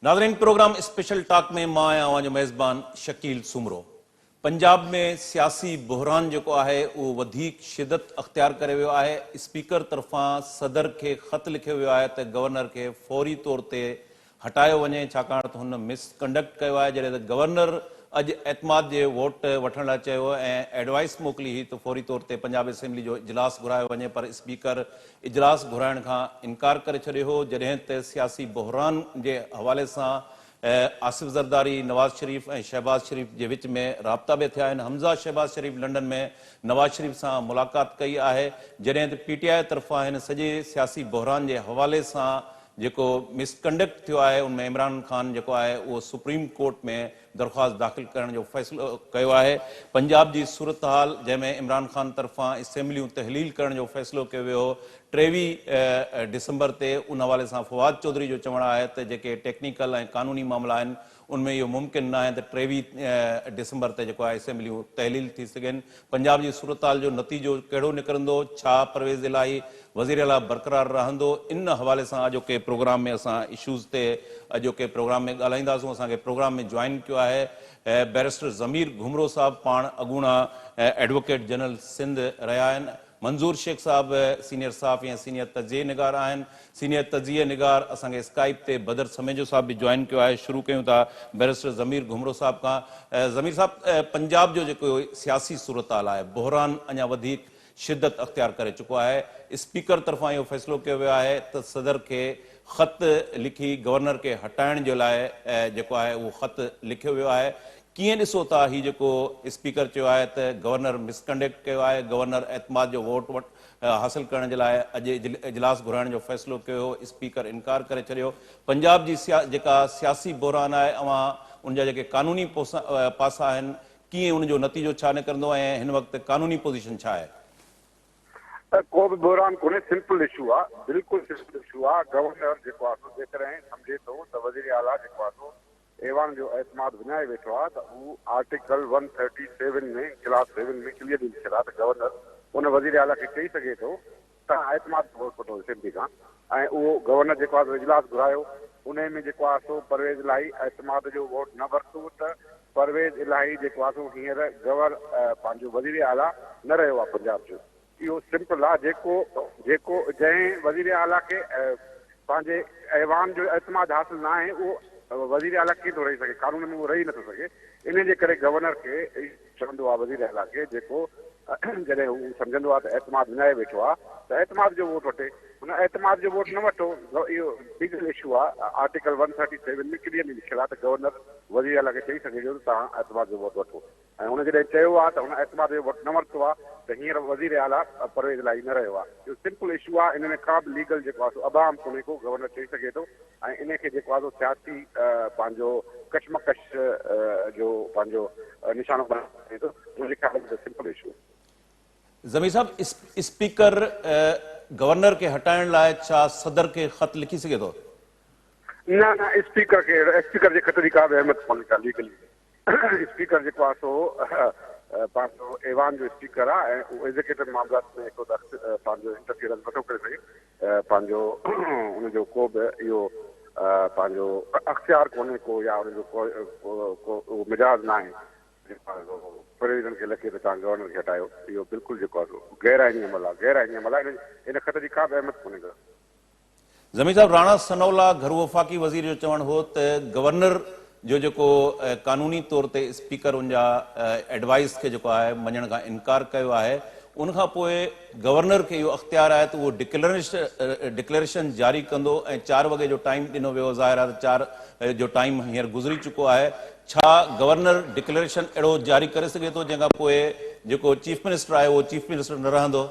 नाज़रीन, programme special talk में मां आहियां जो मेज़बान शकील सुमरो। पंजाब में सियासी बहरान जो है वो वधिक शिदत अख्तियार करे वियो आहे। स्पीकर तरफां सदर के ख़त लिखियो वियो आहे त गवर्नर के फौरी तौर ते हटायो वञे, छाकाणि त हुन मिसकंडक्ट कयो आहे। जॾहिं त गवर्नर अॼु एतमाद जे वोट वठण लाइ चयो ऐं एडवाइस मोकिली हुई त फौरी तौर ते पंजाब असेंबली जो इजलास घुरायो वञे, पर स्पीकर इजलास घुराइण खां इनकार करे छॾियो हो। जॾहिं त सियासी बहरान जे हवाले सां आसिफ ज़रदारी, नवाज़ शरीफ ऐं शहबाज शरीफ जे विच में राब्ता बि थिया आहिनि। हमज़ा शहबाज शरीफ लंडन में नवाज़ शरीफ सां मुलाक़ात कई आहे। जॾहिं त PTI तरफ़ां हिन सॼे सियासी बहरान जे हवाले सां जेको मिसकंडक्ट थियो आहे, उनमें इमरान ख़ान जेको आहे उहो सुप्रीम कोर्ट में दरख़्वास्त दाख़िल करण जो फ़ैसिलो कयो आहे। पंजाब जी सूरत हाल जंहिंमें इमरान ख़ान तरफ़ां असेंबलियूं तहलील करण जो फ़ैसिलो कयो वियो 23 डिसंबर ते, उन हवाले सां फवाद चौधरी जो चवणु आहे त जेके टेक्निकल ऐं कानूनी मामला आहिनि उनमें इहो मुमकिन न आहे त 23 डिसंबर ते जेको आहे असेंबलियूं तहलील थी सघनि। पंजाब जी सूरत हाल जो नतीजो कहिड़ो निकिरंदो, छा परवेज़ इलाही वज़ीर आला बरक़रार रहंदो, इन हवाले सां अॼोके प्रोग्राम में असां इशूज़ ते अॼोके प्रोग्राम में ॻाल्हाईंदासूं। असांखे प्रोग्राम में ज्वाइन कयो आहे बैरिस्टर ज़मीर घुमरो साहब, पाण अॻूणा एडवोकेट जनरल सिंध रहिया आहिनि। मंज़ूर शेख साहब सीनियर सहाफ़ी ऐं सीनियर तजिए निगार आहिनि। सीनियर तजिए निगार असांखे स्काइप ते बदर समेजो साहब बि ज्वाइन कयो आहे। शुरू कयूं था बैरिस्टर ज़मीर घुमरो साहब खां। ज़मीर साहब, पंजाब जो जेको सियासी सूरत हाल आहे, बहरान अञा वधीक शिदत अख्तियार करे चुको आहे। स्पीकर तरफ़ां इहो फ़ैसिलो कयो वियो आहे त सदर खे ख़त लिखी गवर्नर के हटाइण जे लाइ जेको आहे उहो ख़त लिखियो वियो आहे। कीअं ॾिसो था हीउ जेको स्पीकर चयो आहे त गवर्नर मिसकंडक्ट कयो आहे, गवर्नर एतमाद जो वोट हासिल करण जे लाइ अॼु इजलास घुराइण जो फ़ैसिलो कयो, स्पीकर इनकार करे छॾियो। पंजाब जी जेका सियासी बहरान आहे, अवां उनजा जेके कानूनी पासा आहिनि, कीअं उनजो नतीजो छा निकिरंदो ऐं हिन वक़्तु कानूनी पोज़ीशन छा आहे? को बि बहरान कोन्हे, सिंपल इशू आहे, बिल्कुलु सिंपल इशू आहे। गवर्नर जेको आहे जेकॾहिं सम्झे थो त वज़ीर आला जेको आहे ऐवान जो एतमाद विञाए वेठो आहे, त उहो आर्टिकल 137 में क्लास 7 में क्लियर लिखियल आहे त गवर्नर उन वज़ीर आला खे चई सघे थो त एतमाद वोट वठो असेंबली खां। ऐं उहो गवर्नर जेको आहे इजलास घुरायो, उन में जेको आहे सो परवेज़ इलाही एतमाद जो वोट न वरितो, त परवेज़ इलाही जेको आहे सो हींअर पंहिंजो वज़ीर आला न रहियो आहे पंजाब जो। इहो सिंपल आहे। जेको जंहिं वज़ीर आला खे पंहिंजे ऐवान जो एतमाद हासिल न आहे, उहो वज़ीर आला कीअं थो रही सघे, कानून में उहो रही नथो सघे। इन जे करे गवर्नर खे चवंदो आहे वज़ीर आला खे, जेको जॾहिं हू सम्झंदो आहे त एतमाद विञाए वेठो आहे, त एतमाद जो वोट वठे। हुन एतमाद जो वोट न वठो, इहो लीगल इशू आहे। आर्टिकल 137 में क्लियरली लिखियल आहे त गवर्नर वज़ीर आला खे चई सघे थो त तव्हां एतमाद जो वोट वठो। ऐं हुन जॾहिं चयो आहे त हुन एतमाद जो वोट न वरितो आहे, त हींअर वज़ीर आला परवेज़ इलाही न रहियो आहे। इहो सिंपल इशू आहे। इन में का बि लीगल जेको आहे अबाम कोन्हे को, गवर्नर चई सघे थो। ऐं इन खे जेको आहे सियासी पंहिंजो कशमकश जो पंहिंजो निशानो बणाए थो। मुंहिंजे ख़्याल में सिंपल इशू। ज़मीर साहब, स्पीकर गवर्नर के हटाइण लाइ छा सदर के ख़त लिखी सघे थो? न, स्पीकर जे ख़त जी का बि अहमियत कोन्हे का लीगली। स्पीकर जेको आहे सो पंहिंजो ऐवान जो स्पीकर आहे ऐं उहो एग्जीक्यूटिव मामलात में हिकु पंहिंजो इंटरफियरेंस नथो करे सघे। पंहिंजो उनजो को बि इहो पंहिंजो अख़्तियार कोन्हे को, या उनजो को मिजाज़ न आहे प्रोविज़न खे लिखे त तव्हां गवर्नर खे हटायो। इहो बिल्कुलु जेको आहे गैर आइनी अमल आहे, गैर आइनी अमल आहे। इन ख़त जी का बि अहमियत कोन्हे का। ज़मीर साहब, राणा सनौला घर वफ़ाक़ी वज़ीर जो चवणु हो त गवर्नर जो जेको कानूनी तौर ते स्पीकर उनजा एडवाइस खे जेको आहे मञण खां इनकार कयो आहे, उनखां पोइ गवर्नर खे इहो अख़्तियार आहे त उहो डिक्लेरेशन जारी कंदो ऐं 4 वॻे जो टाइम ॾिनो वियो। ज़ाहिर आहे त 4 जो टाइम हींअर गुज़री चुको आहे। छा गवर्नर डिक्लेरेशन अहिड़ो जारी करे सघे थो जंहिंखां पोइ जेको चीफ मिनिस्टर आहे उहो चीफ मिनिस्टर न रहंदो?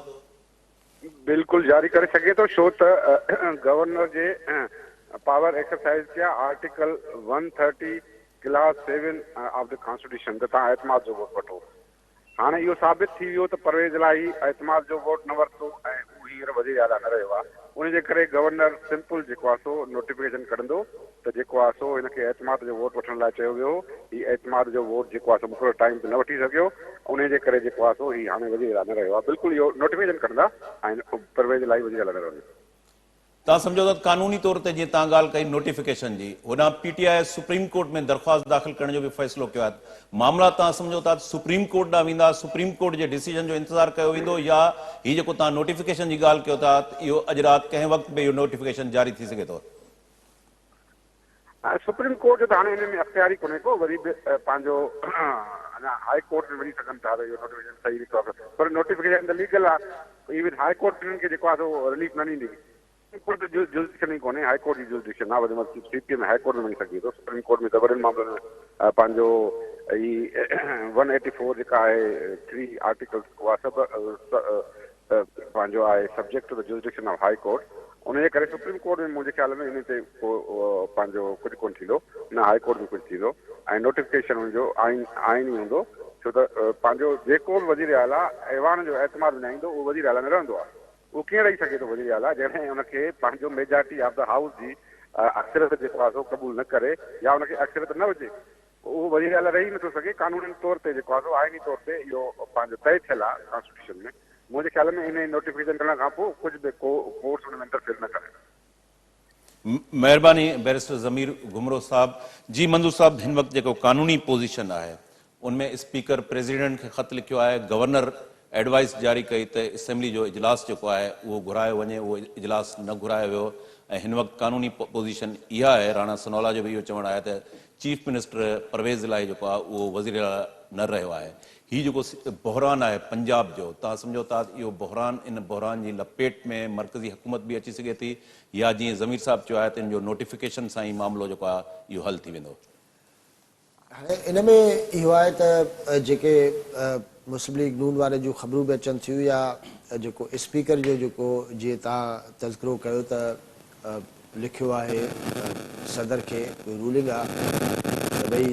बिल्कुलु जारी करे सघे थो, छो त गवर्नर जे पावर एक्सरसाइज किया article 130 clause 7 of the constitution त तव्हां एतमाद जो वोट वठो। हाणे इहो साबित थी वियो त परवेज़ इलाही एतमाद जो वोट न वरितो ऐं उहो हींअर वज़ीर आला न रहियो आहे। उनजे करे गवर्नर सिंपल जेको आहे सो नोटिफिकेशन कढंदो त जेको आहे सो हिनखे एतमाद जो वोट वठण लाइ चयो वियो। हीउ एतमाद जो वोट जेको आहे सो मूंखे टाइम ते न वठी सघियो, उनजे करे जेको आहे सो हीउ हाणे वज़ीर आला न रहियो आहे। बिल्कुलु इहो नोटिफिकेशन कढंदा ऐं परवेज़ इलाही वज़ीर आला न रहंदो। तव्हां सम्झो था कानूनी तौर ते जीअं तव्हां ॻाल्हि कई नोटिफिकेशन जी, होॾां पीटीआई सुप्रीम कोर्ट में दरख़्वास्त दाख़िल करण जो बि फ़ैसिलो कयो आहे। मामला तव्हां सम्झो था सुप्रीम कोर्ट ॾांहुं वेंदा, सुप्रीम कोर्ट जे डिसीजन जो इंतज़ारु कयो वेंदो, या हीउ जेको तव्हां नोटिफिकेशन जी ॻाल्हि कयो था इहो अॼु राति कंहिं वक़्तु बि इहो नोटिफिकेशन जारी थी सघे थो? सुप्रीम कोर्ट जो त हाणे हिन में अख़्तियार ई कोन्हे को, वरी बि पंहिंजो अञा हाई कोर्ट में वञी सघनि था इहो नोटिफिकेशन सही निकितो आहे, पर नोटिफिकेशन त लीगल आहे। इवन हाई कोर्ट हिननि खे जेको आहे सो रिलीफ न ॾींदी। सुप्रीम कोर्ट जो जुरिडिक्शन ई कोन्हे, हाई कोर्ट जी जुरिडिक्शन आहे, वरी सीपीएम हाई कोर्ट में वञी सघे थो। सुप्रीम कोर्ट में त वॾनि मामलनि में पंहिंजो ई 184 जेका आहे 3 आर्टिकल्स उहा सभु पंहिंजो आहे subject to the jurisdiction of high court. उनजे करे सुप्रीम कोर्ट में मुंहिंजे ख़्याल में इन ते पंहिंजो कुझु कोन्ह थींदो, न हाई कोर्ट में कुझु थींदो, ऐं नोटिफिकेशन हुनजो आइन ई हूंदो। छो त पंहिंजो जेको बि वज़ीर आला ऐवान जो एतमाद विञाईंदो उहो वज़ीर आला में रहंदो आहे। उहो कीअं रही सघे थो वज़ीर आला जॾहिं हुनखे पंहिंजो मेजॉरिटी ऑफ द हाउस जी अक्सरियत जेको आहे सो क़बूल न करे या हुनखे अक्सरियत न हुजे, उहो वज़ीर आला रही नथो सघे। कानूनी तौर ते जेको आहे सो आइनी तौर ते इहो पंहिंजो तय थियल आहे कॉन्स्टिट्यूशन में। मुंहिंजे ख्याल में इन नोटिफिकेशन करण खां पोइ कुझु बि कोर्ट्स हुन में इंटरफेयर न करे। महिरबानी बैरिस्टर ज़मीर घुमरो साहब जी। मंदू साहब, हिन वक़्तु जेको कानूनी पोजीशन आहे उनमें स्पीकर प्रेसिडेंट खे ख़त लिखियो आहे, गवर्नर एडवाइस जारी कई त असेंबली जो इजलास जेको आहे उहो घुरायो वञे, उहो इजलास न घुरायो वियो। ऐं हिन वक़्तु कानूनी पोजीशन इहा आहे, राणा सनोला जो बि इहो चवणु आहे त चीफ मिनिस्टर परवेज़ इलाही जेको आहे उहो वज़ीर आला न रहियो आहे। हीउ जेको बहरान आहे पंजाब जो, तव्हां सम्झो था इहो बहरान, इन बहरान जी लपेट में मरकज़ी हुकूमत बि अची सघे थी, या जीअं ज़मीर साहब चयो आहे त इन जो नोटिफिकेशन सां ई मामिलो जेको आहे इहो हल थी वेंदो? हाणे इन में इहो आहे त जेके मुस्लिम लीग नून वारे जूं ख़बरूं बि अचनि थियूं, या जेको स्पीकर जो जेको जीअं तव्हां तज़किरो कयो त लिखियो आहे सदर खे, कोई रूलिंग आहे त भई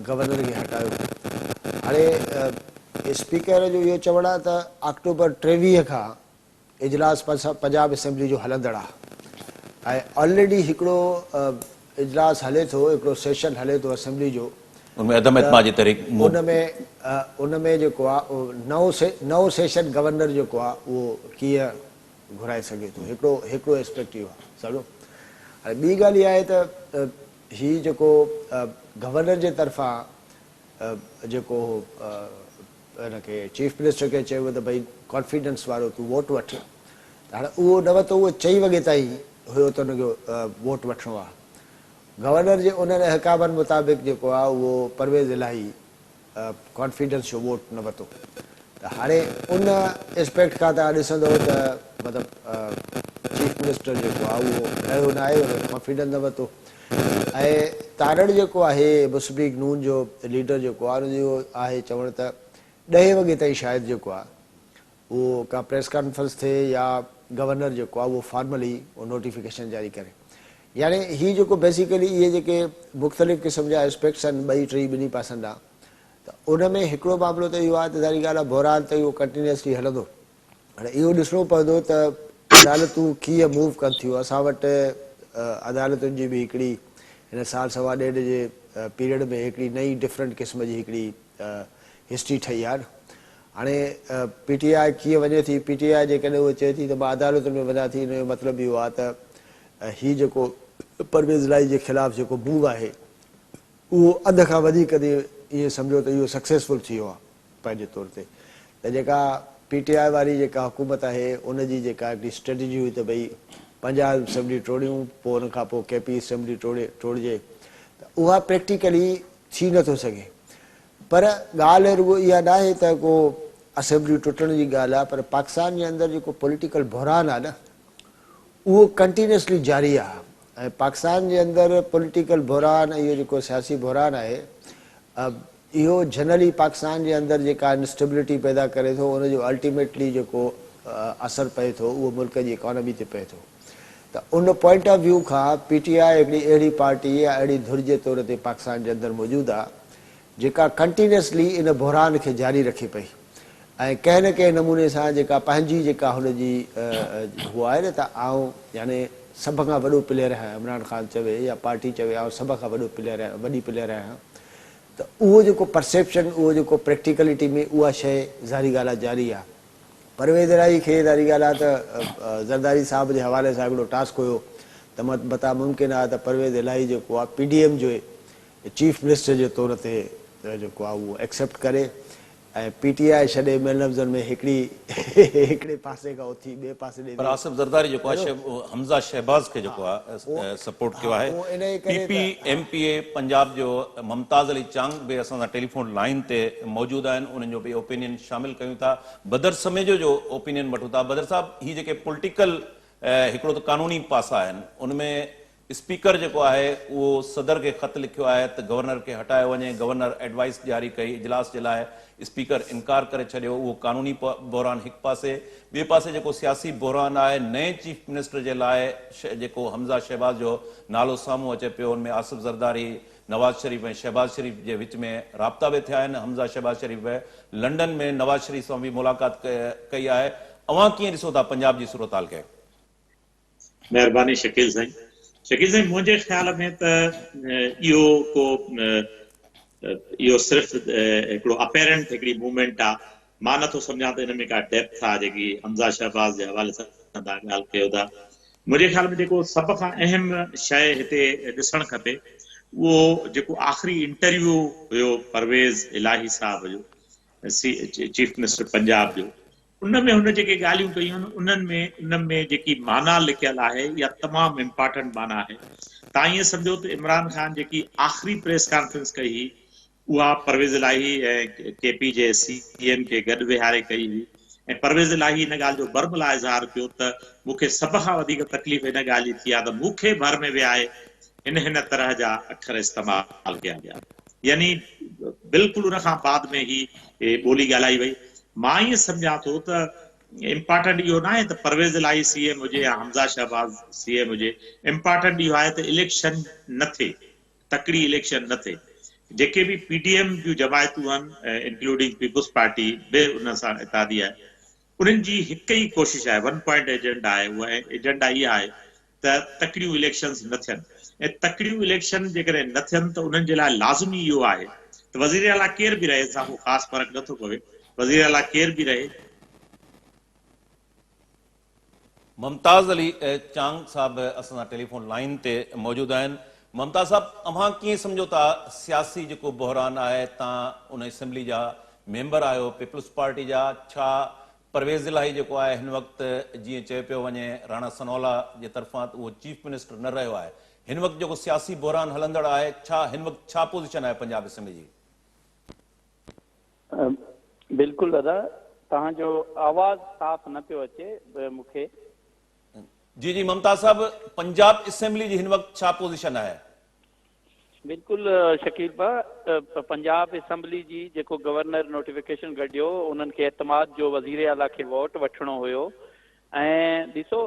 गवर्नर खे हटायो। हाणे स्पीकर जो इहो चवणु आहे त अक्टूबर 23 खां इजलास पंजाब असेंबली जो हलंदड़ आहे, ऐं ऑलरेडी हिकिड़ो इजलास हले थो, हिकिड़ो सेशन हले थो असेंबली जो। उनमें जेको आहे नओं सेशन गवर्नर जेको आहे उहो कीअं घुराए सघे थो, हिकिड़ो एस्पेक्ट इहो आहे साॻियो। हाणे ॿी ॻाल्हि इहा आहे त हीउ जेको गवर्नर जे तरफ़ां जेको हिनखे चीफ मिनिस्टर खे चयो त भई कॉन्फिडेंस वारो तूं वोट वठि, हाणे उहो न वरितो, उहो 4 वॻे ताईं हुयो त हुनखे वोट वठिणो आहे। गवर्नर जे उन्हनि अहकामनि मुताबिक़ जेको आहे उहो परवेज़ इलाही कॉन्फिडेंस जो वोट न वरितो। त हाणे उन एस्पेक्ट खां तव्हां ॾिसंदो त मतिलबु चीफ मिनिस्टर जेको आहे उहो रहियो न आहे, हुन कॉन्फिडेंस न वरितो। ऐं तारड़ जेको आहे मुस्लिम लीग नून जो लीडर जेको आहे उनजो आहे चवणु त 10 वॻे ताईं शायदि जेको आहे उहो का प्रेस कॉन्फ्रेंस थिए या गवर्नर जेको आहे उहो फॉर्मली उहो नोटिफिकेशन जारी करे। यानी हीउ जेको बेसिकली इहे जेके मुख़्तलिफ़ क़िस्म जा एस्पेक्ट्स आहिनि, 2-3 पासनि ॾांहुं, त उन में हिकिड़ो मामिलो त इहो आहे त ज़ाहिरी ॻाल्हि आहे बहरान त इहो कंटिन्यूअसली हलंदो। हाणे इहो ॾिसणो पवंदो त अदालतूं कीअं मूव कनि थियूं। असां वटि अदालतुनि जी बि हिकिड़ी हिन साल सवा ॾेढ जे पीरियड में हिकिड़ी नई डिफरेंट क़िस्म जी हिकिड़ी हिस्ट्री ठही आहे। हाणे पीटीआई कीअं वञे थी, पीटीआई जेकॾहिं उहो चए थी त मां अदालतुनि में वञा थी, हिन जो मतिलबु इहो आहे त हीउ जेको परवेज़ इलाही जे ख़िलाफ़ु जेको मूव आहे उहो अध खां वधीक ईअं सम्झो त इहो सक्सेसफुल थी वियो आहे पंहिंजे तौर ते। त जेका पीटीआई वारी जेका हुकूमत आहे उनजी जेका हिकिड़ी स्ट्रेटजी हुई त भई पंजाब असेंबली टोड़ियूं, पोइ उन खां पोइ केपी असेंबली टोड़िजे, त उहा प्रैक्टिकली थी नथो सघे। पर ॻाल्हि रुॻो इहा न आहे त को असेंबली टुटण जी ॻाल्हि आहे, पर पाकिस्तान जे अंदरि जेको पॉलिटिकल बहरान आहे न उहो कंटिन्यूअसली जारी आहे। ऐं पाकिस्तान जे अंदरि पॉलिटिकल बहरान, इहो जेको सियासी बहरान आहे इहो जनरली पाकिस्तान जे अंदरि जेका इनस्टेबिलिटी पैदा करे थो, उनजो अल्टीमेटली जेको असरु पए थो उहो मुल्क जी इकॉनमी ते पए थो। त उन पॉइंट ऑफ व्यू खां पीटीआई हिकिड़ी अहिड़ी पार्टी या अहिड़ी धुर जे तौर ते पाकिस्तान जे अंदरि मौजूदु आहे जेका कंटिन्यूअसली इन बहरान खे जारी रखे पई, ऐं कंहिं न कंहिं नमूने सां जेका पंहिंजी जेका हुनजी उहा आहे न त आउं यानी सभ खां वॾो प्लेयर आहियां, इमरान ख़ान चवे या पार्टी चवे आउं सभ खां वॾो प्लेयर आहियां, वॾी प्लेयर आहियां, त उहो जेको परसेप्शन, उहो जेको प्रैक्टिकलिटी में उहा शइ ज़ाहिरी ॻाल्हि आहे जारी आहे। परवेज़ इलाही खे तारी ॻाल्हि आहे त ज़रदारी साहब जे हवाले सां हिकिड़ो टास्क हुयो त मता मुमकिन आहे त परवेज़ इलाही जेको आहे PDM जो चीफ मिनिस्टर जे तौर ते जेको आहे उहो एक्सेप्ट करे ऐं PTI छॾे ॿियनि लफ़्ज़नि में हिकिड़े पासे खां उथी ॿिए पासे ॾे पर आसिफ ज़रदारी जेको आहे हमज़ा शहबाज़ खे जेको आहे सपोर्ट कयो आहे। इन जे करे PPMPA पंजाब जो मुमताज़ अली चांग बि असां सां टेलीफोन लाइन ते मौजूदु आहिनि, उन्हनि जो बि ओपिनियन शामिल कयूं था। बदर समेजो जो ओपिनियन वठूं था। बदर साहब, ही जेके पॉलिटिकल हिकिड़ो त कानूनी पासा आहिनि, उनमें स्पीकर जेको आहे उहो सदर खे ख़त लिखियो आहे त गवर्नर खे हटायो वञे। गवर्नर एडवाइस जारी कई इजलास जे लाइ, स्पीकर इनकार करे छॾियो। उहो कानूनी बहरान हिकु पासे, ॿिए पासे जेको सियासी बहरान आहे नए चीफ मिनिस्टर जे लाइ जेको हमज़ा शहबाज़ जो नालो साम्हूं अचे पियो, उनमें आसिफ ज़रदारी, नवाज़ शरीफ़ ऐं शहबाज़ शरीफ़ जे विच में राब्ता बि थिया आहिनि। हमज़ा शहबाज़ शरीफ़ लंडन में नवाज़ शरीफ़ सां बि मुलाक़ात कई आहे। अवां कीअं ॾिसो था पंजाब जी सूरत हाल खे? महिरबानी शकील साईं। शकील साईं, मुंहिंजे ख़्याल में त इहो सिर्फ़ु हिकिड़ो अपेरेंट हिकिड़ी मूवमेंट आहे। मां नथो सम्झां त हिन में का डेप्थ आहे जेकी हमज़ा शहबाज़ जे हवाले सां तव्हां ॻाल्हि कयो था। मुंहिंजे ख़्याल में जेको सभ खां अहम शइ हिते ॾिसणु खपे, उहो जेको आख़िरी इंटरव्यू हुयो परवेज़ इलाही साहब जो, चीफ मिनिस्टर पंजाब जो, उन में हुन जेके ॻाल्हियूं कयूं उन में जेकी माना लिखियल आहे इहा तमामु इम्पोर्टेंट माना आहे। तव्हां ईअं सम्झो त इमरान ख़ान जेकी आख़िरी प्रेस कॉन्फ्रेंस कई हुई उहा परवेज़ इलाही ऐं KP जे CM खे गॾु वेहारे कई हुई, ऐं परवेज़ इलाही हिन ॻाल्हि जो बरमला इज़हार कयो त मूंखे सभ खां वधीक तकलीफ़ हिन ॻाल्हि जी थी आहे त मूंखे भर में विहाए हिन तरह जा अखर इस्तेमालु कया विया। यानी बिल्कुलु उन खां बाद में ही ॿोली ॻाल्हाई वई। मां ईअं सम्झां थो त इम्पोर्टेंट इहो न आहे त परवेज़ इलाही CM हुजे या हमज़ा शहबाज़ CM हुजे। इम्पोर्टेंट इहो आहे त इलेक्शन न थिए, तकड़ी इलेक्शन न थिए। जेके बि PDM जूं जमायतूं आहिनि इंक्लूडिंग पीपुल्स पार्टी बि उन सां इतादी आहे, उन्हनि जी हिकु ई कोशिशि आहे, 1 पॉइंट एजेंडा आहे। उहा एजेंडा इहा आहे त तकड़ियूं इलेक्शन्स न थियनि, ऐं तकड़ियूं इलेक्शन जेकॾहिं न थियनि त उन्हनि जे लाइ लाज़मी इहो आहे त वज़ीर आला केर बि रहे, सां को ख़ासि फ़र्क़ु नथो पवे, वज़ीर आला केर बि रहे। मुमताज़ अली चांग साहब असां सां टेलीफोन लाइन ते मौजूदु आहिनि। मुमताज़ साहब, अव्हां कीअं सम्झो था सियासी जेको बहरान आहे? तव्हां उन असेंबली जा मेंबर आहियो पीपल्स पार्टी जा। छा परवेज़ इलाही जेको आहे हिन वक़्तु जीअं चयो पियो वञे राणा सनोला जे तरफ़ां उहो चीफ मिनिस्टर न रहियो आहे, हिन वक़्तु जेको सियासी बहरान हलंदड़ आहे, छा हिन वक़्तु छा पोज़ीशन आहे पंजाब असेंबली जी? बिल्कुलु दादा, तव्हांजो आवाज़ साफ़ न पियो अचे मूंखे। जी जी मुमताज़ साहब, पंजाब असेंबली जी हिन वक़्तु छा पोज़ीशन आहे? बिल्कुलु शकील भाउ, पंजाब असेंबली जी जेको गवर्नर नोटिफिकेशन कढियो, उन्हनि खे एतमाद जो वज़ीर आला खे वोट वठिणो हुयो। ऐं ॾिसो,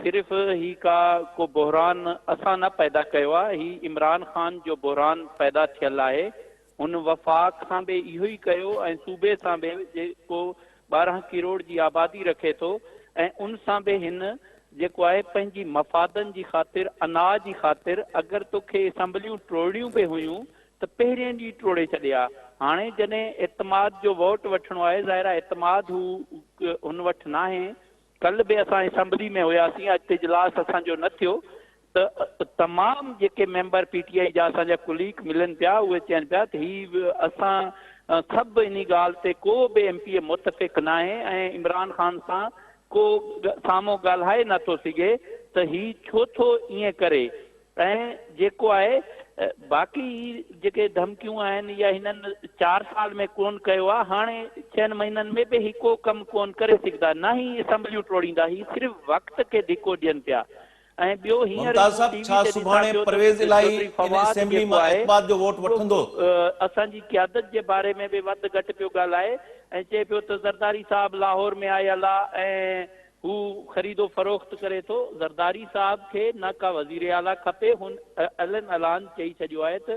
सिर्फ़ ही को बहरान असां न पैदा कयो आहे, ही इमरान ख़ान जो बहरान पैदा थियल आहे। हुन वफ़ाक़ सां बि इहो ई कयो ऐं सूबे सां बि जेको 12 करोड़ जी आबादी रखे थो, ऐं उन सां बि हिन जेको आहे पंहिंजी मफ़ादनि जी ख़ातिर, अनाज जी ख़ातिर, अगरि तोखे असेंबलियूं टोड़ियूं बि हुयूं त पहिरें ॾींहुं टोड़े छॾिया। हाणे जॾहिं एतमाद जो वोट वठिणो आहे, ज़ाहिर आहे एतमाद हुन वटि न आहे। कल्ह बि असां असेंबली में हुयासीं, अॼु इजलास असांजो न थियो त तमामु जेके मेंबर PTI जा असांजा कुलीग मिलनि पिया, उहे चवनि पिया त ही असां सभु इन ॻाल्हि ते को बि MP मुतफ़िक़ न आहे ऐं इमरान ख़ान सां को साम्हूं ॻाल्हाए नथो सघे त ही छो थो ईअं करे। ऐं जेको आहे बाक़ी जेके धमकियूं आहिनि या हिननि 4 साल में कोन कयो आहे, हाणे 6 महीननि में बि ही को कमु कोन करे सघंदा, न ही असेंबलियूं टोड़ींदा, ही सिर्फ़ु वक़्त खे धिको ॾियनि पिया। ऐं ॿियो हींअर मुमताज़ साहब, छा सुभाणे परवेज़ इलाही इन असेंबली मां एतमाद जो वोट वठंदो? असांजी क़यादत जे बारे में बि वधि घटि पियो ॻाल्हाए ऐं चए पियो त ज़रदारी साहब लाहौर में आयल आहे ऐं हू ख़रीदो फ़रोख्त करे थो। ज़रदारी साहब खे न का वज़ीर आला खपे, हुन ऐलान चई छॾियो आहे त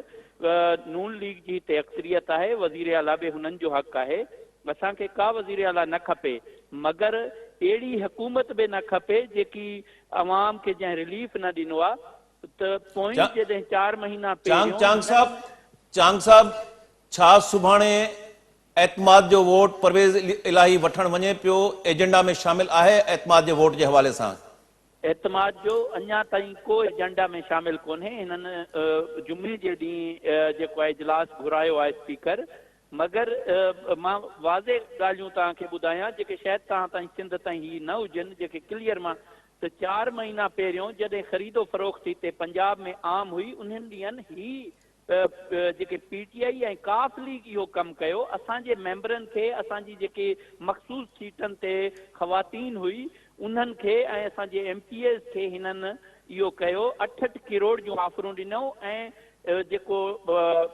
नून लीग जी हिते अक्सरियत आहे, वज़ीर आला बि हुननि जो हक़ आहे। असांखे का वज़ीर आला न खपे, मगर अहिड़ी हुकूमत बि न खपे जेकी अवाम खे जंहिं रिलीफ न ॾिनो आहे। त पोइ जॾहिं 4 महीना चांग साहब, छा सुभाणे एतमाद जो वोट परवेज़ इलाही वठण वञे पियो, एजेंडा में शामिल आहे एतमाद जे वोट जे हवाले सां? एतमाद जो अञा ताईं को एजेंडा में शामिल कोन्हे। हिननि जुमे जे ॾींहुं जेको आहे इजलास घुरायो आहे स्पीकर, मगर मां वाज़े ॻाल्हियूं तव्हांखे ॿुधायां जेके शायदि तव्हां ताईं सिंध ताईं ही न हुजनि, जेके क्लियर मां त 4 महीना पहिरियों जॾहिं ख़रीदो फ़रोख्त हिते पंजाब में आम हुई, उन्हनि ॾींहंनि ही जेके पीटीआई ऐं काफ लीग इहो कमु कयो। असांजे मेंबरनि खे, असांजी जेके मख़सूस सीटनि ते ख़वातीन हुई उन्हनि खे ऐं असांजे एमपीएस खे हिननि इहो कयो, 8 करोड़ जूं ऑफरूं ॾिनऊं ऐं जेको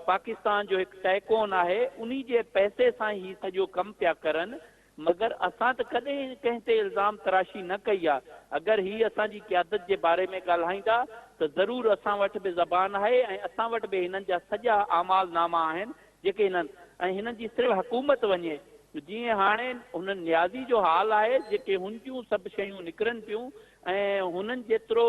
पाकिस्तान जो हिकु टैकोन आहे उन जे पैसे सां ही सॼो कमु पिया करनि। मगर असां त कॾहिं कंहिं ते इल्ज़ाम तराशी न कई आहे। अगरि ही असांजी क़यादत जे बारे में ॻाल्हाईंदा त ज़रूरु असां वटि बि ज़बान आहे ऐं असां वटि बि हिननि जा सॼा आमालनामा आहिनि जेके हिननि, ऐं हिननि जी सिर्फ़ु हुकूमत वञे जीअं हाणे हुननि न्याज़ी जो हाल आहे, जेके हुन जूं सभु शयूं निकिरनि पियूं ऐं हुननि जेतिरो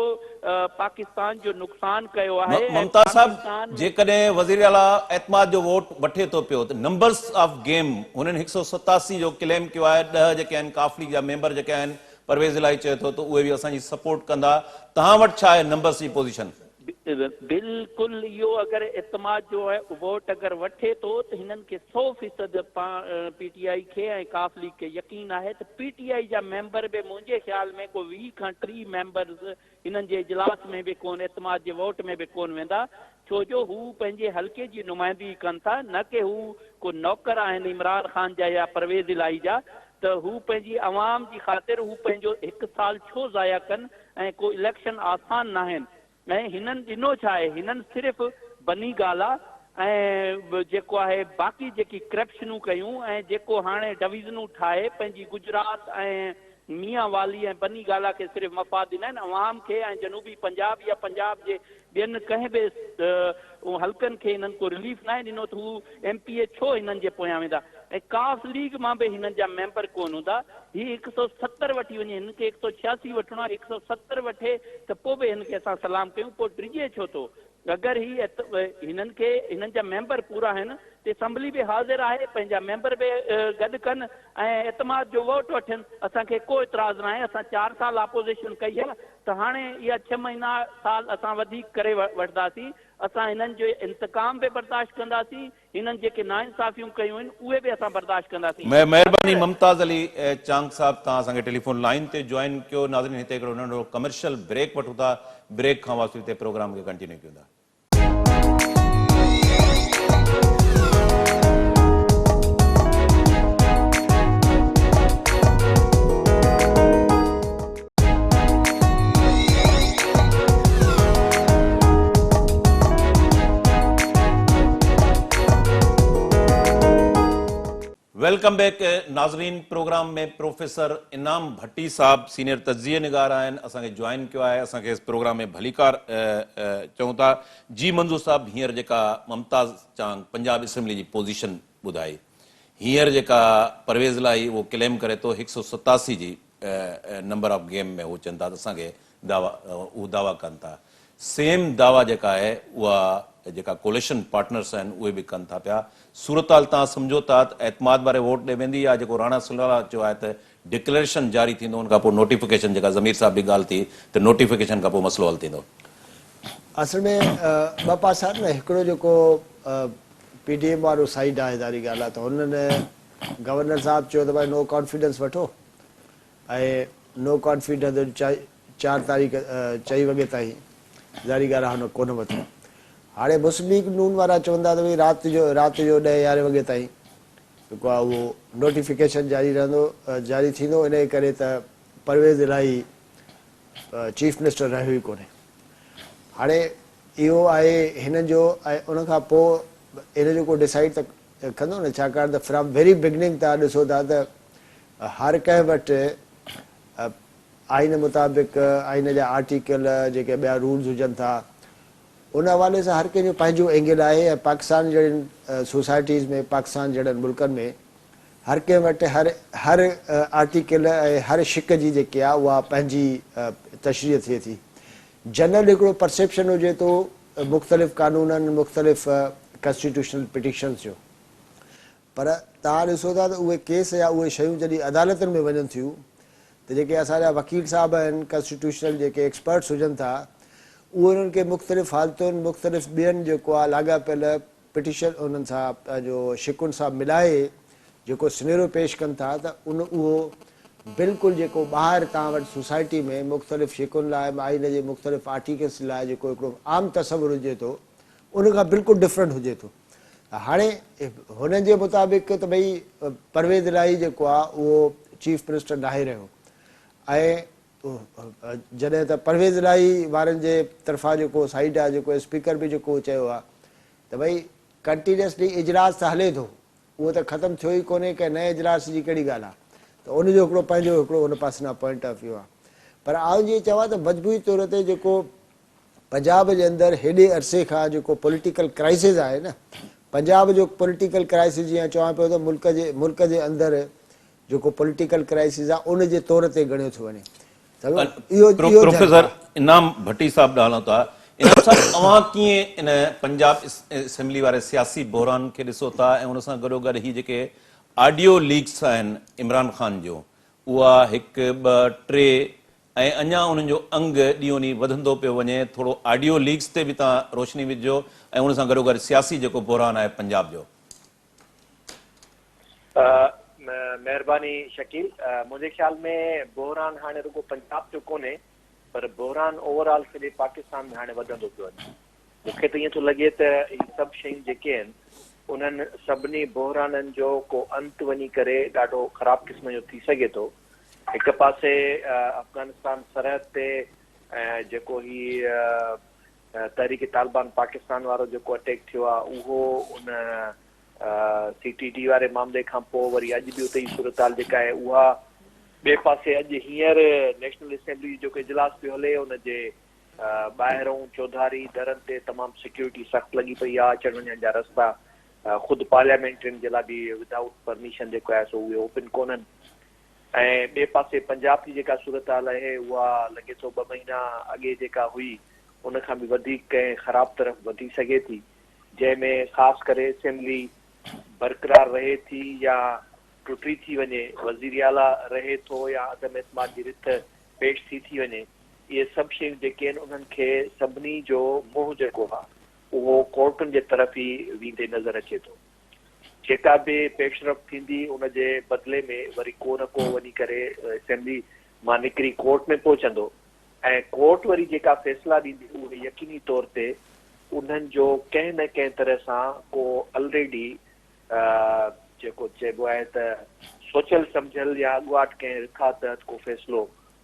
पाकिस्तान जो नुक़सान कयो आहे। ममता साहब, जेकॾहिं वज़ीर आला एतमाद जो वोट वठे थो पियो त नंबर्स ऑफ गेम हुननि 187 जो क्लेम कयो आहे। 10 जेके आहिनि काफ लीग जा मेंबर जेके आहिनि, परवेज़ इलाही चए थो त उहे बि असांजी सपोर्ट कंदा। तव्हां वटि छा आहे नंबर्स जी पोज़ीशन? बिल्कुलु इहो अगरि एतमाद जो आहे वोट अगरि वठे थो त हिननि खे 100% पीटीआई खे ऐं काफ लीग खे यकीन आहे त पीटीआई जा मेंबर बि मुंहिंजे ख़्याल में को 20 खां 30 मेंबर्स हिननि जे इजलास में बि कोन, एतमाद जे वोट में बि कोन वेंदा, छो जो हू पंहिंजे हल्के जी नुमाइंदगी कनि था, न कि हू को नौकर आहिनि इमरान ख़ान जा या परवेज़ इलाही जा। त हू पंहिंजी आवाम जी ख़ातिर हू पंहिंजो 1 साल छो ज़ाया कनि, ऐं को इलेक्शन आसान न आहिनि। ऐं हिननि ॾिनो छा आहे, हिननि सिर्फ़ु बनी गाला ऐं जेको आहे बाक़ी जेकी करप्शनूं कयूं ऐं जेको हाणे डिवीज़नूं ठाहे पंहिंजी गुजरात ऐं मियां वाली ऐं बनी गाला खे सिर्फ़ु मफ़ाद ॾिना आहिनि, अवाम खे ऐं जनूबी पंजाब या पंजाब जे ॿियनि कंहिं बि हल्कनि खे हिननि को रिलीफ न आहे ॾिनो त हू एमपीए छो हिननि जे पोयां वेंदा। ऐं काफ लीग मां बि हिननि जा मेंबर कोन हूंदा। ही 170 वठी वञे, हिन खे 186 वठिणो आहे, 170 वठे त पोइ बि हिन खे असां सलाम कयूं, पोइ डिॼे छो थो। अगरि हिननि खे हिननि जा मेंबर पूरा आहिनि त असैम्बली बि हाज़िर आहे, पंहिंजा मेंबर बि गॾु कनि ऐं एतमाद जो वोट वठनि, असांखे को इतराज़ न आहे। असां 4 साल अपोज़िशन कई आहे त हाणे इहा 6 महीना साल असां वधीक करे वठंदासीं। असां हिननि जो इंतकाम बि बर्दाश्त कंदासीं, हिननि जेके नाइंसाफ़ियूं कयूं आहिनि उहे बि असां बर्दाश्त कंदासीं। महिरबानी मुमताज़ अली चांग साहब, तव्हां असांखे टेलीफोन लाइन ते जॉइन कयो। नाज़रीन, हिते हिकिड़ो नंढो कमर्शियल ब्रेक वठूं था, ब्रेक खां वापसी हिते प्रोग्राम खे कंटिन्यू कयूं था। वेलकम बैक नाज़रीन। प्रोग्राम में प्रोफेसर इनाम भट्टी साहब सीनियर तज्ज़िये निगार आहिनि, असांखे जॉइन कयो आहे। असांखे इस प्रोग्राम में भलीकार चऊं था। जी मंजूर साहब, हींअर जेका मुमताज़ चांग पंजाब असेंबली जी पोज़ीशन ॿुधाई, हींअर जेका परवेज़ इलाही वो क्लेम करे थो 187 जी नंबर ऑफ गेम में, वो चवनि था त असांखे दावा कनि था। सेम दावा जेका आहे उहा जेका कोलिशन पार्टनर्स आहिनि उहे बि कनि था पिया। सूरत-हाल तव्हां सम्झो था त एतमाद वारे वोट ॾे वेंदी, या जेको राणा सुलाला चयो आहे त डिक्लेरेशन जारी थींदो, उन खां पोइ नोटिफिकेशन, जेका ज़मीर साहब बि ॻाल्हि थी त नोटिफिकेशन खां पोइ मसइलो हल थींदो। असल में ॿ पासा आहिनि न। हिकिड़ो जेको पीडीएम वारो साइड आहे, ज़ारी ॻाल्हि आहे त हुननि गवर्नर साहब चयो त भई नो कॉन्फिडेंस वठो, ऐं नो कॉन्फिडेंस 4 तारीख़ 4 वॻे ताईं ज़ारी ॻाल्हि आहे हुन कोन वरितो। हाणे मुस्लिम लीग नून वारा चवंदा त भई राति जो 10-11 वॻे ताईं जेको आहे उहो नोटिफिकेशन जारी थींदो। इन करे त परवेज़ इलाही चीफ मिनिस्टर रहियो ई कोन्हे। हाणे इहो आहे हिननि जो, ऐं उन खां पोइ इन जो को डिसाइड त कंदो न, छाकाणि त फ्रॉम वेरी बिगनिंग तव्हां ॾिसो था त हर कंहिं वटि आइन मुताबिक़, आइन जा आर्टिकल जेके ॿिया रूल्स हुजनि था, उन हवाले सां हर कंहिंजो पंहिंजो एंगल आहे। ऐं पाकिस्तान जहिड़ियुनि सोसाइटीज़ में, पाकिस्तान जहिड़नि मुल्कनि में हर कंहिं वटि हर आर्टिकल ऐं हर शिक जी जेकी आहे उहा पंहिंजी तशरीह थिए थी। जनरल हिकिड़ो परसेप्शन हुजे थो मुख़्तलिफ़ कानूननि, मुख़्तलिफ़ कॉन्स्टिट्यूशनल पिटिशन्स जो। पर तव्हां ॾिसो था त उहे केस या उहे शयूं जॾहिं अदालतुनि में वञनि थियूं त जेके असांजा वकील साहिब आहिनि कॉन्स्टिट्यूशनल जेके एक्सपर्ट्स हुजनि था उहे उन्हनि खे मुख़्तलिफ़ हालतुनि मुख़्तलिफ़ ॿियनि जेको आहे लाॻापियल पिटिशन उन्हनि सां पंहिंजो शिकुनि सां मिलाए जेको सिनेरियो पेश कनि था त उहो बिल्कुलु जेको ॿाहिरि तव्हां वटि सोसाइटी में मुख़्तलिफ़ शिकुनि लाइ आइन जे मुख़्तलिफ़ आर्टिकल्स लाइ जेको हिकिड़ो आम तसवुरु हुजे थो उन खां बिल्कुलु डिफरेंट हुजे थो। हाणे हुननि जे मुताबिक़ त भई परवेज़ इलाही जेको आहे उहो चीफ मिनिस्टर नाहे रहियो ऐं जॾहिं त परवेज़ इलाही वारनि जे तरफ़ां जेको साइड आहे जेको स्पीकर बि जेको चयो आहे त भई कंटिन्यूअसली इजलास त हले थो उहो त ख़तमु थियो ई कोन्हे की नए इजलास जी कहिड़ी ॻाल्हि आहे त उनजो हिकिड़ो पंहिंजो हिकिड़ो हुन पासे खां पॉइंट ऑफ व्यू आहे। पर आउं जीअं चवां त मजबूरी तौर ते जेको पंजाब जे अंदरि हेॾे अरसे खां जेको पॉलिटिकल क्राइसिस आहे न पंजाब जो पॉलिटिकल क्राइसिस जीअं चवां पियो त मुल्क जे अंदरि जेको पॉलिटिकल क्राइसिस आहे उन जे तौर ते ॻणियो थो वञे। प्रोफेसर इनाम भट्टी साहब ॾाढो था इनाम साहब तव्हां कीअं इन पंजाब असेंबली वारे सियासी बहरान खे ॾिसो था ऐं उन सां गॾोगॾु ही जेके ऑडियो लीक्स आहिनि इमरान ख़ान जो उहा 1 2 3 ऐं अञा उन्हनि जो अंग ॾींहों ॾींहुं वधंदो पियो वञे थोरो ऑडियो लीक्स ते बि तव्हां रोशनी विझो ऐं उन सां गॾोगॾु सियासी जेको बहरान आहे पंजाब जो। महिरबानी शकील मुंहिंजे ख्याल में बहरान हाणे रुगो पंजाब जो कोन्हे पर बहरान ओवरऑल सॼे पाकिस्तान में हाणे वधंदो पियो वञे। मूंखे त ईअं थो लॻे त हीअ सभु शयूं जेके आहिनि उन्हनि सभिनी बहराननि जो को अंत वञी करे ॾाढो ख़राब क़िस्म जो थी सघे थो। हिकु पासे अफ़गानिस्तान सरहद ते जेको ही तहरीक तालिबान पाकिस्तान वारो जेको अटैक थियो आहे उहो उन CTT वारे मामले खां पोइ वरी अॼु बि उते ई सूरत जेका आहे उहा ॿिए पासे अॼु हींअर नेशनल असेंबली जेको इजलास पियो हले हुनजे ॿाहिरों चौधारी दरनि ते तमामु सिक्योरिटी सख़्तु लॻी पई आहे अचण वञण जा रस्ता ख़ुदि पार्लियामेंटरियुनि जे लाइ बि विदाउट परमिशन जेको आहे सो उहे ओपन कोन्हनि ऐं ॿिए पासे पंजाब जी जेका सूरत हाल आहे उहा लॻे थो 2 महीना अॻे जेका हुई उन खां बि वधीक कंहिं ख़राब तरफ़ वधी सघे थी जंहिंमें ख़ासि करे असेंबली बरक़रार रहे थी या टुटी थी वञे वज़ीर आला रहे थो या अदम एतमाद जी रिथ पेश थी वञे इहे सभु शयूं जेके आहिनि उन्हनि खे सभिनी जो मुंहुं जेको आहे उहो कोर्टुनि जे तरफ़ ई वेंदे नज़र अचे थो। जेका बि पेशरफ़ थींदी उनजे बदिले में वरी को न को वञी करे असेंबली मां निकिरी कोर्ट में पहुचंदो ऐं कोर्ट वरी जेका फ़ैसिला ॾींदी उहे यकीनी तौर ते उन्हनि जो कंहिं न कंहिं तरह सां को ऑलरेडी जेको चइबो आहे त सोचियल सम्झियल या अॻुवाट कंहिं रिथा तहत को फ़ैसिलो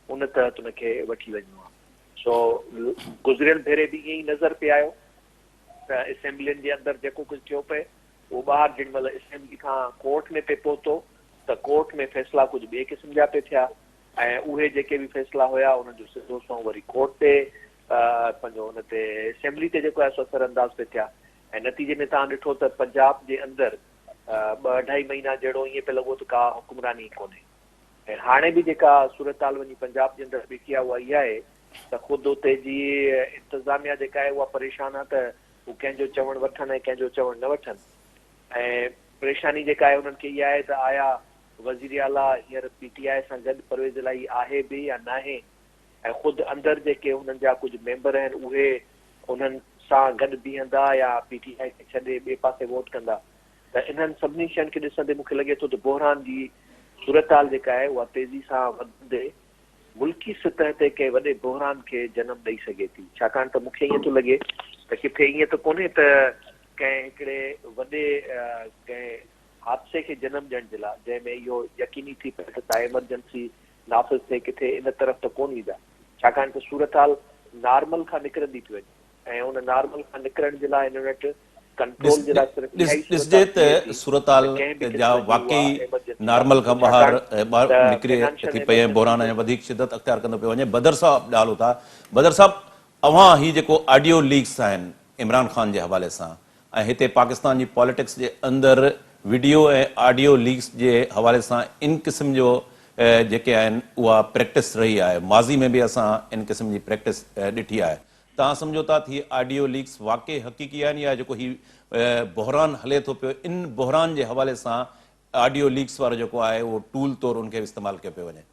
उन तहत उनखे वठी वञिणो आहे। सो गुज़िरियल भेरे बि ईअं ई नज़र पे आयो त असेंबलियुनि जे अंदरि जेको कुझु थियो पए उहो ॿाहिरि जेॾी महिल असेंबली खां कोर्ट में पे पहुतो त कोर्ट में फ़ैसिला कुझु ॿिए क़िस्म जा पे थिया ऐं उहे जेके बि फ़ैसिला हुया उन्हनि जो सिधो सो वरी कोर्ट ते पंहिंजो हुन ते असेंबली ते जेको आहे सो असर अंदाज़ पे थिया ऐं नतीजे में तव्हां ॾिठो त पंजाब जे अंदरि 2-2.5 महीना जहिड़ो ईअं पियो लॻो त का हुकुमरानी कोन्हे ऐं हाणे बि जेका सूरत हाल वञी पंजाब जे अंदरि बीठी आहे उहा इहा आहे त ख़ुदि उते जी इंतिज़ामिया जेका आहे उहा परेशान आहे त हू कंहिंजो चवणु वठनि ऐं कंहिंजो चवणु न वठनि ऐं परेशानी जेका आहे उन्हनि खे इहा आहे त आया वज़ीर आला हींअर PTI सां गॾु परवेज़ इलाही आहे बि या न आहे ऐं ख़ुदि अंदरि जेके हुननि जा कुझु मेंबर आहिनि उहे उन्हनि सां गॾु बीहंदा या PTI खे छॾे ॿिए पासे वोट कंदा त इन्हनि सभिनी शयुनि खे ॾिसंदे मूंखे लॻे थो त बहरान जी सूरत हाल जेका आहे उहा तेज़ी सां वधंदे मुल्की सतह ते कंहिं वॾे बहरान खे जनमु ॾेई सघे थी छाकाणि त मूंखे ईअं थो लॻे त किथे ईअं त कोन्हे त कंहिं हिकिड़े वॾे कंहिं हादसे खे जनमु ॾियण जे लाइ जंहिंमें इहो यकीनी थी पए त का एमरजेंसी नाफ़िज़ थिए किथे इन तरफ़ त कोन ईंदा छाकाणि त सूरत हाल नॉर्मल खां निकिरंदी थी वञे ऐं उन नॉर्मल खां निकिरण जे लाइ हिन वटि कंट्रोल जे लाइ सिर्फ़ु ॾिसजे त सूरत हाल जा वाकई नॉर्मल खां ॿाहिरि निकिरे थी पई ऐं बहरान ऐं वधीक शिदत अख़्तियार कंदो पियो वञे। बदर साहब ॻाल्हि था बदर साहब अव्हां ही जेको ऑडियो लीक्स आहिनि इमरान ख़ान जे हवाले सां ऐं हिते पाकिस्तान जी पॉलिटिक्स जे अंदरि वीडियो ऐं ऑडियो लीक्स जे हवाले सां इन क़िस्म जो जेके आहिनि उहा प्रैक्टिस रही आहे माज़ी में बि असां इन क़िस्म जी प्रैक्टिस ॾिठी आहे तव्हां सम्झो था थी ऑडियो लीक्स वाकई हक़ीक़ी आहिनि या जेको ही बहरान हले थो पियो, इन बहरान जे हवाले सां ऑडियो लीक्स वारो जेको आहे उहो टूल तौरु उनखे इस्तेमालु कयो पियो वञे।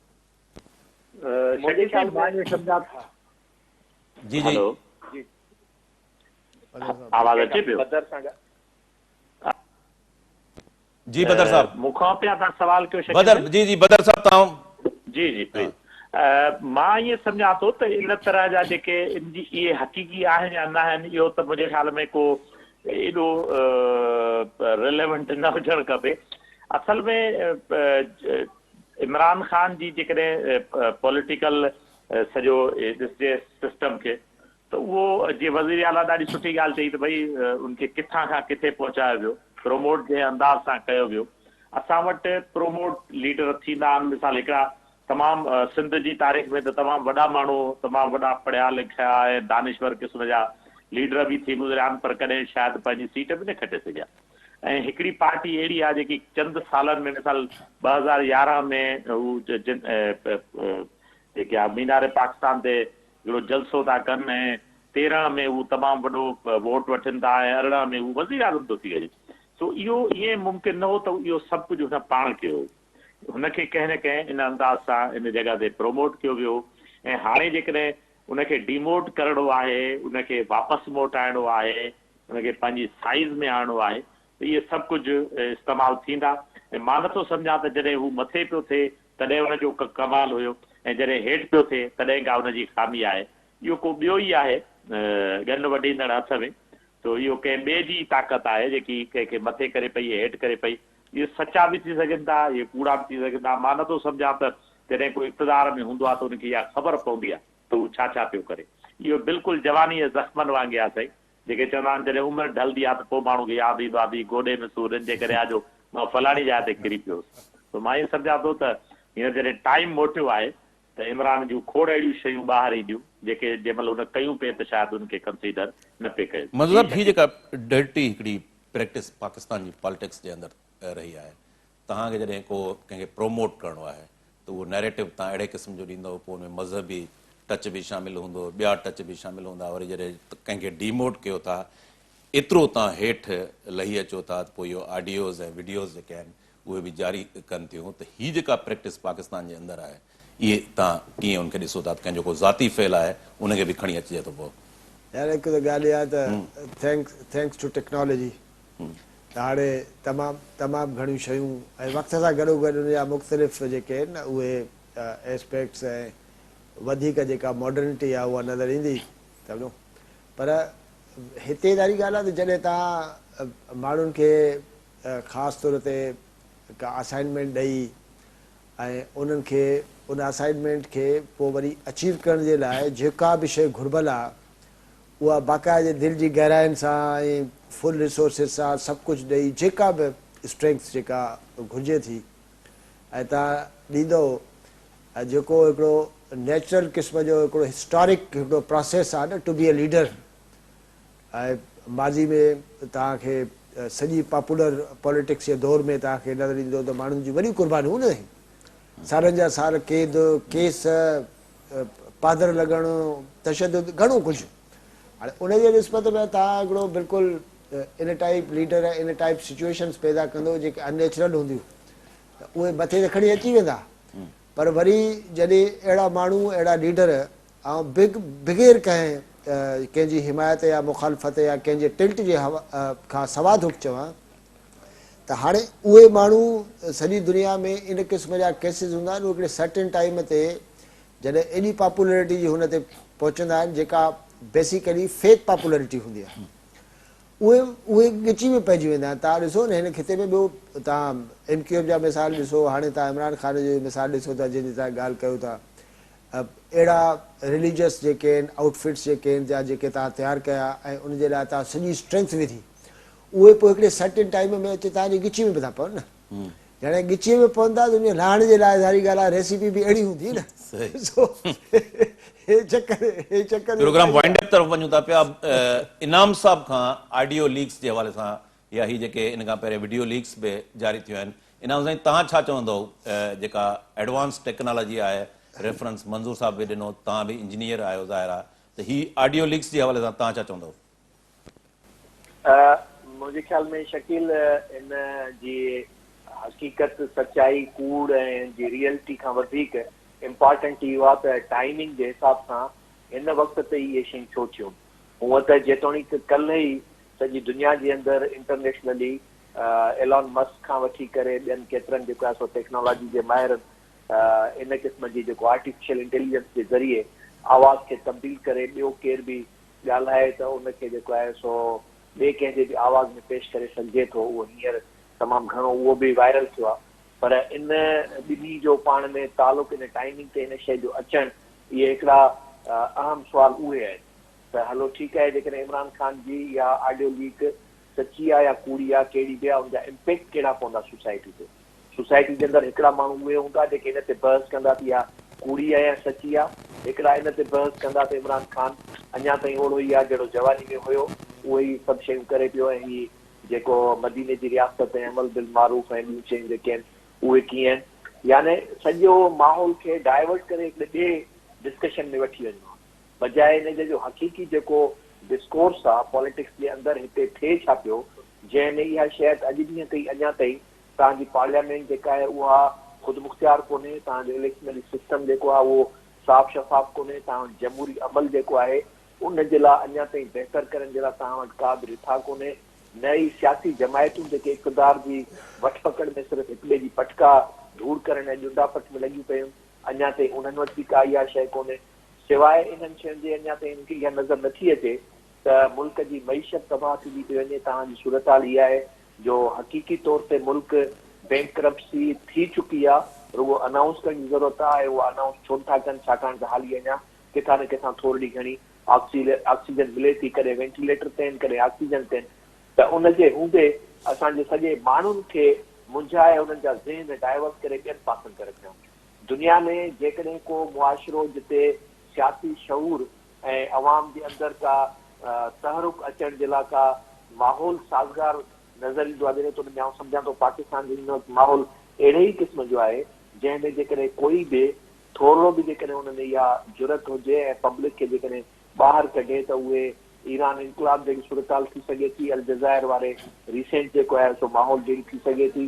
मुंहिंजे ख्याल में सम्झा था। जी जी हेलो, आवाज़ अचे पियो? बदर सां जी बदर साहब, मूंखां पिया तव्हां सवाल कयो शकील बदर भाई? जी जी बदर साहब तव्हां जी जी प्लीज। मां ईअं सम्झां थो त इन तरह जा जेके इन जी इहे हक़ीक़ी आहिनि या न आहिनि, इहो त मुंहिंजे ख़्याल में को एॾो रिलेवेंट न हुजणु खपे। असल में इमरान ख़ान जी जेकॾहिं पॉलिटिकल सॼो ॾिसजे सिस्टम खे, त उहो जीअं वज़ीर आला ॾाढी सुठी ॻाल्हि चई त भई उनखे किथां खां किथे पहुचायो वियो, प्रोमोट जे अंदाज़ सां कयो वियो। असां वटि प्रोमोट लीडर थींदा आहिनि, मिसाल हिकिड़ा तमामु सिंध जी तारीख़ में त तमामु वॾा माण्हू, तमामु वॾा पढ़िया लिखिया ऐं दानिश्वर क़िस्म जा लीडर बि थी गुज़रिया आहिनि, पर कॾहिं शायदि पंहिंजी सीट बि न खटे सघिया। ऐं हिकिड़ी पार्टी अहिड़ी आहे जेकी चंद सालनि में, मिसाल 2011 में हू जेके आहे मीनार पाकिस्तान ते हिकिड़ो जलसो था कनि, ऐं 13 में हू तमामु वॾो वोट वठनि था, ऐं 18 में हू वज़ीर आज़म थो थी वञे। सो इहो ईअं मुमकिन न हो त इहो सभु कुझु हुन पाण कयो। हुनखे कंहिं न कंहिं इन अंदाज़ सां इन जॻह ते प्रोमोट कयो वियो। ऐं हाणे जेकॾहिं उनखे डिमोट करणो आहे, उनखे वापसि मोटाइणो आहे, उनखे पंहिंजी साइज़ में आणणो आहे, त इहे सभु कुझु इस्तेमालु थींदा। ऐं मां नथो सम्झां त जॾहिं हू मथे पियो थिए तॾहिं हुनजो कमाल हुयो, ऐं जॾहिं हेठि पियो थिए तॾहिं का हुनजी खामी आहे। इहो को ॿियो ई आहे गन वॾींदड़ हथ में। तो इहो कंहिं ॿिए जी ताक़त आहे जेकी कंहिंखे मथे करे पई, हेठि करे पई। इहे सचा बि थी सघनि था, इहे कूड़ा बि थी सघनि था। मां नथो सम्झां त जॾहिं कोई इक़्तिदार में हूंदो आहे त उनखे इहा ख़बर पवंदी आहे त हू छा छा पियो करे। इहो बिल्कुलु जवानीअ ज़ख़्मनि वांगुरु आहे साईं, जेके चवंदा आहिनि जॾहिं उमिरि ढलंदी आहे त पोइ माण्हू खे यादि ईंदो आहे भई गोॾे में सूर जे करे आजो मां फलाणी जाइ ते किरी पियोसि। त मां इहो सम्झां थो त हींअर जॾहिं टाइम मोटियो आहे त इमरान जूं खोड़ अहिड़ियूं शयूं ॿाहिरि ईंदियूं जेके जंहिं महिल हुन कयूं पिए त शायदि उनखे कंसीडर न पिए कयो। मतलब ही जेका डर्टी हिकिड़ी प्रैक्टिस पाकिस्तान जी पॉलिटिक्स जे अंदरि रही आहे, तव्हांखे जॾहिं को कंहिंखे प्रोमोट करणो आहे त उहो नैरेटिव तव्हां अहिड़े क़िस्म जो ॾींदव, पोइ हुन में मज़हबी टच बि शामिलु हूंदो, ॿिया टच बि शामिलु हूंदा। वरी जॾहिं कंहिंखे डिमोट कयो था, एतिरो तव्हां हेठि लही अचो था, त पोइ इहो ऑडियोज़ ऐं वीडियोज़ जेके आहिनि उहे बि जारी कनि थियूं। त हीअ जेका प्रैक्टिस पाकिस्तान जे अंदरि आहे, इहे तव्हां कीअं उनखे ॾिसो था? कंहिंजो को ज़ाती फेल आहे उनखे बि खणी अचिजे थो पोइ? यार हिकु त ॻाल्हि इहा त थैंक्स टू टेक्नोलॉजी त हाणे तमामु घणियूं शयूं ऐं वक़्त सां गॾोगॾु उनजा मुख़्तलिफ़ जेके आहिनि न उहे एस्पेक्ट्स ऐं वधीक जेका मॉडर्निटी आहे उहा नज़र ईंदी सम्झो। पर हिते ॾाढी ॻाल्हि आहे त जॾहिं तव्हां माण्हुनि खे ख़ासि तौर ते का असाइनमेंट ॾेई ऐं उन्हनि खे उन असाइनमेंट खे पोइ वरी अचीव करण जे लाइ जेका बि शइ घुरिबल आहे उहा बाक़ाइदे दिलि जी गहराइनि सां ऐं फुल रिसोर्सिस सां सभु कुझु ॾेई जेका बि स्ट्रेंथ जेका घुरिजे थी ऐं तव्हां ॾींदो, ऐं जेको हिकिड़ो नेचुरल क़िस्म जो हिकिड़ो हिस्टोरिक हिकिड़ो प्रोसेस आहे न टू बी ए लीडर। ऐं माज़ी में तव्हांखे सॼी पॉपुलर पॉलिटिक्स जे दौर में तव्हांखे नज़र ईंदो त माण्हुनि जूं वॾियूं कुर्बानियूं न आहिनि, सालनि जा साल क़ैद, केस, पादर लॻणु, तशदुद, घणो कुझु। हाणे उनजे निस्बत में तव्हां हिकिड़ो बिल्कुलु इन टाइप लीडर ऐं इन टाइप सिचुएशन्स पैदा कंदो जेके अननेचुरल हूंदियूं त उहे मथे त खणी अची वेंदा। पर वरी जॾहिं अहिड़ा माण्हू, अहिड़ा लीडर ऐं बग़ैर कंहिंजी हिमायत या मुखालफ़त या कंहिंजे टिल्ट जे खां सवाइ थो चवां त हाणे उहे माण्हू सॼी दुनिया में इन क़िस्म जा केसिस हूंदा आहिनि। उहे हिकिड़े सर्टेन टाइम ते जॾहिं एॾी पॉपुलरिटी जी हुन ते पहुचंदा आहिनि जेका बेसिकली फेक पॉपुलरिटी हूंदी आहे, उहे ॻिची में पइजी वेंदा आहिनि। तव्हां ॾिसो न हिन खिते में ॿियो तव्हां MQM जा मिसाल ॾिसो, हाणे तव्हां इमरान ख़ान जो मिसाल ॾिसो था जंहिंजी तव्हां ॻाल्हि कयो था। अहिड़ा रिलीजियस जेके आहिनि आउटफिट्स जेके आहिनि जा जेके तव्हां तयारु कया ऐं उनजे लाइ तव्हां सॼी स्ट्रेंथ विधी, उहे पोइ हिकिड़े सर्टेन टाइम में अचे तव्हांजी ॻिची में बि था पवनि न। जॾहिं ॻिची में पवंदा त उन लाहिण जे लाइ सारी ॻाल्हि आहे रेसिपी बि अहिड़ी हूंदी न। प्रोग्राम वाइंड अप तरफ़ वञूं था पिया। इनाम साहब खां ऑडियो लीक्स जे हवाले सां या ही जेके इन खां पहिरियों वीडियो लीक्स बि जारी थियूं आहिनि, इनाम साईं तव्हां छा चवंदव? जेका एडवांस टेक्नोलॉजी आहे, रेफरेंस मंज़ूर साहब बि ॾिनो, तव्हां बि इंजीनियर आहियो ज़ाहिर आहे, त ही ऑडियो लीक्स जे हवाले सां तव्हां छा चवंदव? मुंहिंजे ख्याल में शकील इन जी हक़ीक़त सचाई कूड़ ऐं जी रियलिटी खां वधीक इम्पॉर्टेंट इहो आहे त टाइमिंग जे हिसाब सां हिन वक़्त ते इहे शयूं छो थियूं। हूअं त जेतोणीकि कल्ह ई सॼी दुनिया जे अंदरि इंटरनेशनली एलॉन मस्क खां वठी करे ॿियनि केतिरनि जेको आहे सो टेक्नोलॉजी जे माहिर इन क़िस्म जी जेको आर्टिफिशियल इंटेलिजेंस जे ज़रिए आवाज़ खे तब्दील करे ॿियो केर बि ॻाल्हाए त उनखे जेको आहे सो ॿिए कंहिंजे बि आवाज़ में पेश करे सघिजे थो। उहो हींअर तमामु घणो उहो बि वायरल थियो आहे। पर इन ॿिन्ही जो पाण में तालुक इन टाइमिंग ते हिन शइ जो अचणु इहे हिकिड़ा अहम सुवाल उहे आहिनि त हलो ठीकु आहे जेकॾहिं इमरान ख़ान जी या ऑडियो लीक सची आहे या कूड़ी आहे कहिड़ी बि आहे उनजा इम्पेक्ट कहिड़ा पवंदा सोसाइटी ते। सोसाइटी जे अंदरि हिकिड़ा माण्हू उहे हूंदा जेके हिन ते बहस कंदा त इहा कूड़ी आहे या सची आहे। हिकिड़ा इन ते बहस कंदा त इमरान ख़ान अञा ताईं ओड़ो ई आहे जहिड़ो जवानी में हुयो, उहो ई सभु शयूं करे पियो ऐं हीअ जेको मदीने जी रियासत ऐं अमल बिल मारूफ़ ऐं ॿियूं शयूं जेके आहिनि उहे कीअं आहिनि। याने सॼो माहौल खे डाइवर्ट करे हिकिड़े ॿिए डिस्कशन में वठी वञिणो आहे बजाए इन जो हक़ीक़ी जेको डिस्कोर्स आहे पॉलिटिक्स जे अंदरि हिते थिए छा पियो जंहिंमें इहा शइ अॼु ॾींहं ताईं अञा ताईं तव्हांजी पार्लियामेंट जेका आहे उहा ख़ुदि मुख़्तियार कोन्हे, तव्हांजो इलेक्शनरी सिस्टम जेको आहे उहो साफ़ शफ़ाफ़ कोन्हे, तव्हां जमहूरी अमल जेको आहे उन जे लाइ अञा ताईं बहितर करण जे लाइ तव्हां वटि का बि रिथा कोन्हे। न ई सियासी जमायतूं जेके इक़्तिदार जी वठ पकड़ में सिर्फ़ु हिक ॿिए जी पटका धूड़ करण ऐं जुंडापट में लॻियूं पियूं अञा ताईं उन्हनि वटि बि का इहा शइ कोन्हे। सवाइ इन्हनि शयुनि जे अञा ताईं मूंखे इहा नज़र नथी अचे त मुल्क जी मईशत तबाह थींदी पई वञे। तव्हांजी सूरत हाल इहा आहे जो हक़ीक़ी तौर ते मुल्क बैंकरप्सी थी चुकी आहे, रुगो अनाउंस करण जी ज़रूरत आहे। उहा अनाउंस छो था कनि छाकाणि त हाली अञा किथां न किथां थोरी घणी ऑक्सीजन मिले थी, कॾहिं वेंटिलेटर ते आहिनि कॾहिं ऑक्सीजन ते आहिनि। त उनजे हूंदे असांजे सॼे माण्हुनि खे मुंझाए उन्हनि जा ज़हन डाइवर्ट करे ॿियनि पासनि ते रखियऊं। दुनिया में जेकॾहिं को मुआशिरो जिते सियासी शऊर ऐं अवाम जे अंदरि का तहरुक अचण जे लाइ का माहौल साज़गार नज़र ईंदो आहे जॾहिं त उनमें आउं सम्झां थो पाकिस्तान जो हिन वक़्तु माहौल अहिड़े ई क़िस्म जो आहे जंहिंमें जेकॾहिं कोई बि थोरो बि जेकॾहिं उनमें इहा जुरत हुजे ऐं पब्लिक खे जेकॾहिं ॿाहिरि कढे त उहे ईरान इनकलाब जहिड़ी सूरत हाल थी सघे थी, अलजज़ाइर वारे रीसेंट जेको आहे सो माहौल जहिड़ी थी सघे थी,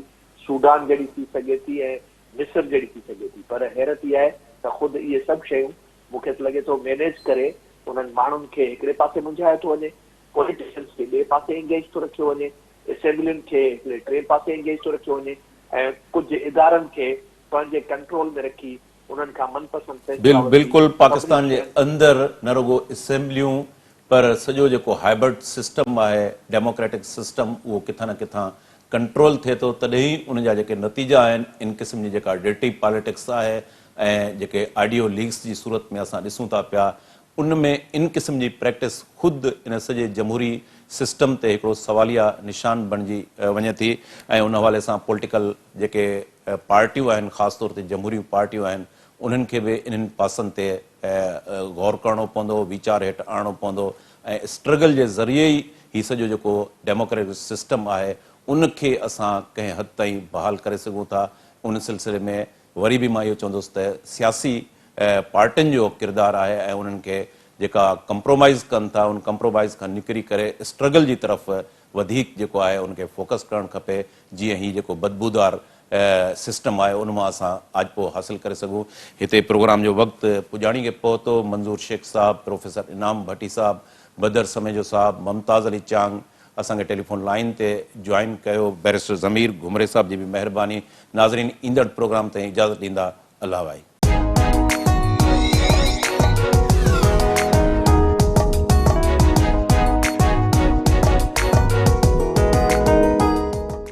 सूडान जहिड़ी थी सघे थी ऐं मिस्र जहिड़ी थी सघे थी। पर हैरत इहा आहे त ख़ुदि इहे सभु शयूं मूंखे त लॻे थो मैनेज करे उन्हनि माण्हुनि खे हिकिड़े पासे मुंझाए थो वञे, पॉलिटिशियन्स खे ॿिए पासे इंगेज थो रखियो वञे, असेंबलियुनि खे हिकिड़े टे पासे इंगेज थो रखियो वञे ऐं कुझु इदारनि खे पंहिंजे कंट्रोल में रखी उन्हनि खां मनपसंदि बिल्कुलु पाकिस्तान जे अंदरि न रुगो असेंबलियूं पर सॼो जेको हाइब्रिड सिस्टम आहे डेमोक्रेटिक सिस्टम उहो किथां न किथां कंट्रोल थिए थो। तॾहिं उन जा जेके नतीजा आहिनि इन क़िस्म जी जेका डिर्टी पॉलिटिक्स आहे ऐं जेके ऑडियो लीक्स जी सूरत में असां ॾिसूं था पिया उनमें इन क़िस्म जी प्रैक्टिस ख़ुदि इन सॼे जमहूरी सिस्टम ते हिकिड़ो सवालिया निशान बणिजी वञे थी ऐं उन हवाले सां पॉलिटिकल जेके पार्टियूं आहिनि ख़ासि तौर ते जमहूरी पार्टियूं आहिनि उन्हनि खे बि इन्हनि पासनि ते गौर करणो पवंदो, वीचार हेठि आणणो पवंदो ऐं स्ट्रगल जे ज़रिए ई हीउ सॼो जेको डेमोक्रेटिक सिस्टम आहे उनखे असां कंहिं हद ताईं बहाल करे सघूं था। उन सिलसिले में वरी बि मां इहो चवंदुसि त सियासी पार्टियुनि जो किरदारु आहे ऐं उन्हनि खे जेका कंप्रोमाइज़ कनि था उन कंप्रोमाइज़ खां निकिरी करे स्ट्रगल जी तरफ़ वधीक जेको आहे उनखे फोकस करणु खपे जीअं हीउ जेको बदबूदार सिस्टम आहे उन मां असां आजपो हासिल करे सघूं। हिते प्रोग्राम जो वक़्तु पुॼाणी खे पहुतो। मंज़ूर शेख साहब, प्रोफेसर इनाम भट्टी साहब, बदर समेजो साहब, मुमताज़ अली चांग असांखे टेलीफोन लाइन ते जॉइन कयो, बैरिस्टर ज़मीर घुमरे साहब जी बि महिरबानी। नाज़रीन ईंदड़ प्रोग्राम ताईं इजाज़त ॾींदा, अल्लाह भाई।